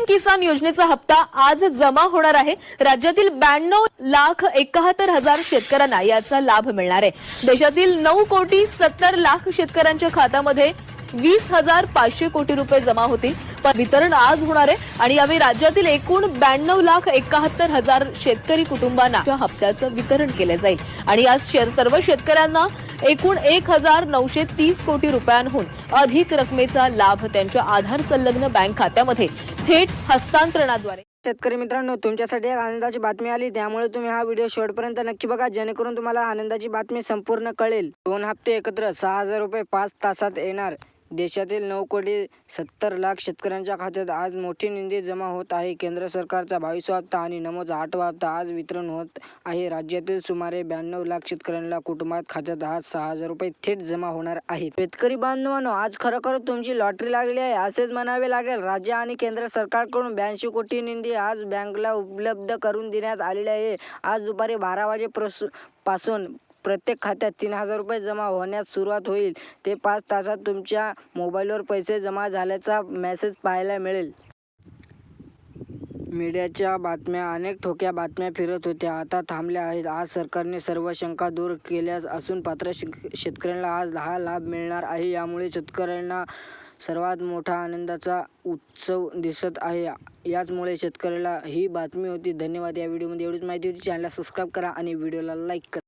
PM किसान योजनेचा हप्ता आज जमा होणार आहे। राज्यातील 92,71,000 शेतकऱ्यांना याचा लाभ मिळणार आहे। देशातील 9,70,00,000 शेतकऱ्यांच्या खात्यामध्ये 20,500 कोटी रुपये जमा होतील। पण वितरण आज होणार आहे आणि यावेळी राज्यातील एकूण 92,71,000 शेतकरी कुटुंबांना हप्त्याचं वितरण केलं जाईल आणि आज सर्व शेतकऱ्यांना एकूण 1,930 कोटी रुपयांहून अधिक रकमेचा लाभ त्यांच्या आधार संलग्न बँक खात्यामध्ये थेट हस्तांतरणाद्वारे। शेतकरी मित्रांनो, तुमच्यासाठी एक आनंदाची बातमी आली, त्यामुळे तुम्ही हा व्हिडिओ शेवटपर्यंत नक्की बघा, जेणेकरून तुम्हाला आनंदाची बातमी संपूर्ण कळेल। 2 हप्ते एकत्र 6,000 रुपये 5 तासात येणार। देशातील 9,70,00,000 शेतकऱ्यांच्या खात्यात आज मोठी निधी जमा होत आहे। केंद्र सरकारचा 22वा हप्ता आणि नमोचा 8वा हप्ता आज वितरण होत आहे। राज्यातील सुमारे 92,00,000 शेतकऱ्यांना कुटुंबात खात्यात आज 6,000 रुपये थेट जमा होणार आहेत। शेतकरी बांधवांनो, आज खरोखर तुमची लॉटरी लागली आहे असेच म्हणावे लागेल। राज्य आणि केंद्र सरकारकडून 82 कोटी निधी आज बँकेला उपलब्ध करून देण्यात आलेले आहे। आज दुपारी 12 वाजेपासून प्रत्येक खात्यात 3,000 रुपये जमा होण्यास सुरुवात होईल। ते 5 तासात तुमच्या मोबाईलवर पैसे जमा झाल्याचा मेसेज पाहायला मिळेल। मीडियाच्या बातम्या, अनेक ठोक्या बातम्या फिरत होत्या, आता थांबल्या आहेत। आज सरकारने सर्व शंका दूर केल्या असून पात्र शेतकऱ्यांना आज हा लाभ मिळणार आहे। यामुळे शेतकऱ्यांना सर्वात मोठा आनंदाचा उत्सव दिसत आहे। याचमुळे शेतकऱ्याला ही बातमी होती। धन्यवाद। या व्हिडिओमध्ये एवढीच माहिती होती। चॅनलला सबस्क्राईब करा आणि व्हिडिओला लाईक करा।